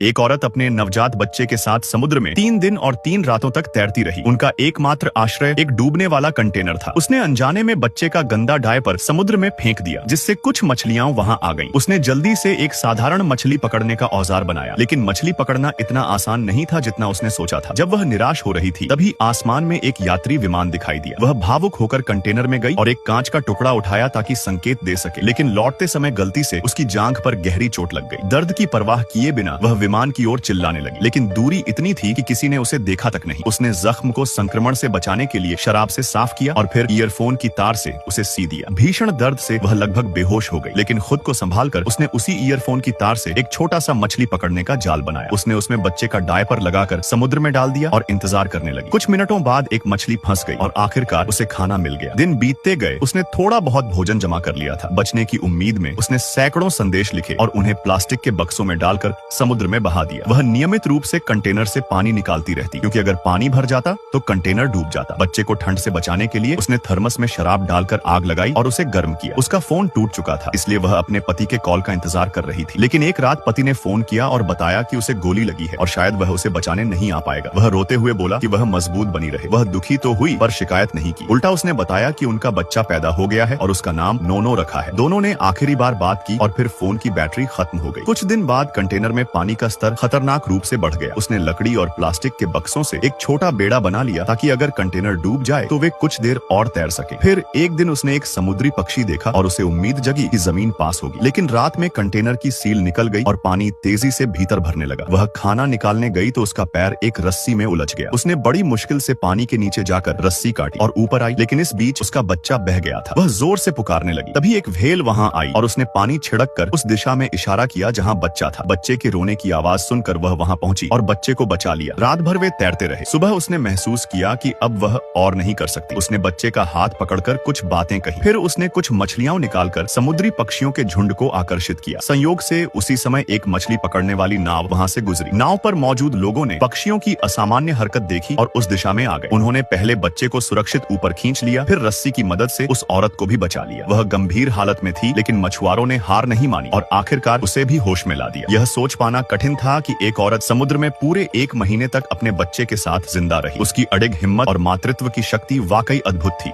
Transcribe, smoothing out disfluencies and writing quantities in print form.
एक औरत अपने नवजात बच्चे के साथ समुद्र में 3 दिन और 3 रातों तक तैरती रही। उनका एकमात्र आश्रय एक डूबने वाला कंटेनर था। उसने अनजाने में बच्चे का गंदा डायपर समुद्र में फेंक दिया, जिससे कुछ मछलियां वहां आ गईं। उसने जल्दी से एक साधारण मछली पकड़ने का औजार बनाया, लेकिन मछली पकड़ना इतना आसान नहीं था जितना उसने सोचा था। जब वह निराश हो रही थी, तभी आसमान में एक यात्री विमान दिखाई दिया। वह भावुक होकर कंटेनर में गई और एक कांच का टुकड़ा उठाया ताकि संकेत दे सके, लेकिन लौटते समय गलती से उसकी जांघ पर गहरी चोट लग गई। दर्द की परवाह किए बिना वह विमान की ओर चिल्लाने लगी, लेकिन दूरी इतनी थी कि किसी ने उसे देखा तक नहीं। उसने जख्म को संक्रमण से बचाने के लिए शराब से साफ किया और फिर ईयरफोन की तार से उसे सी दिया। भीषण दर्द से वह लगभग बेहोश हो गई, लेकिन खुद को संभालकर उसने उसी ईयरफोन की तार से एक छोटा सा मछली पकड़ने का जाल बनाया। उसने उसमें बच्चे का डायपर लगाकर समुद्र में डाल दिया और इंतजार करने लगी। कुछ मिनटों बाद एक मछली फंस गई और आखिरकार उसे खाना मिल गया। दिन बीतते गए, उसने थोड़ा बहुत भोजन जमा कर लिया था। बचने की उम्मीद में उसने सैकड़ों संदेश लिखे और उन्हें प्लास्टिक के बक्सों में डालकर समुद्र में बहा दिया। वह नियमित रूप से कंटेनर से पानी निकालती रहती, क्योंकि अगर पानी भर जाता तो कंटेनर डूब जाता। बच्चे को ठंड से बचाने के लिए उसने थर्मस में शराब डालकर आग लगाई और उसे गर्म किया। उसका फोन टूट चुका था, इसलिए वह अपने पति के कॉल का इंतजार कर रही थी। लेकिन एक रात पति ने फोन किया और बताया कि उसे गोली लगी है और शायद वह उसे बचाने नहीं आ पाएगा। वह रोते हुए बोला कि वह मजबूत बनी रहे। वह दुखी तो हुई, पर शिकायत नहीं की। उल्टा उसने बताया कि उनका बच्चा पैदा हो गया है और उसका नाम नोनो रखा है। दोनों ने आखिरी बार बात की और फिर फोन की बैटरी खत्म हो गई। कुछ दिन बाद कंटेनर में पानी का स्तर खतरनाक रूप से बढ़ गया। उसने लकड़ी और प्लास्टिक के बक्सों से एक छोटा बेड़ा बना लिया ताकि अगर कंटेनर डूब जाए तो वे कुछ देर और तैर सके। फिर एक दिन उसने एक समुद्री पक्षी देखा और उसे उम्मीद जगी कि जमीन पास होगी, लेकिन रात में कंटेनर की सील निकल गई और पानी तेजी से भीतर भरने लगा। वह खाना निकालने गई तो उसका पैर एक रस्सी में उलझ गया। उसने बड़ी मुश्किल से पानी के नीचे जाकर रस्सी काटी और ऊपर आई, लेकिन इस बीच उसका बच्चा बह गया था। वह जोर से पुकारने लगी। तभी एक व्हेल वहां आई और उसने पानी छिड़क कर उस दिशा में इशारा किया जहां बच्चा था। बच्चे के रोने की आवाज सुनकर वह वहां पहुंची और बच्चे को बचा लिया। रात भर वे तैरते रहे। सुबह उसने महसूस किया कि अब वह और नहीं कर सकती। उसने बच्चे का हाथ पकड़कर कुछ बातें कही। फिर उसने कुछ मछलियां निकालकर समुद्री पक्षियों के झुंड को आकर्षित किया। संयोग से उसी समय एक मछली पकड़ने वाली नाव वहां से गुजरी। नाव पर मौजूद लोगों ने पक्षियों की असामान्य हरकत देखी और उस दिशा में आ गए। उन्होंने पहले बच्चे को सुरक्षित ऊपर खींच लिया, फिर रस्सी की मदद से उस औरत को भी बचा लिया। वह गंभीर हालत में थी, लेकिन मछुआरों ने हार नहीं मानी और आखिरकार उसे भी होश में ला दिया। यह सोच पाना कठिन था कि एक औरत समुद्र में पूरे 1 महीने तक अपने बच्चे के साथ जिंदा रही। उसकी अडिग हिम्मत और मातृत्व की शक्ति वाकई अद्भुत थी।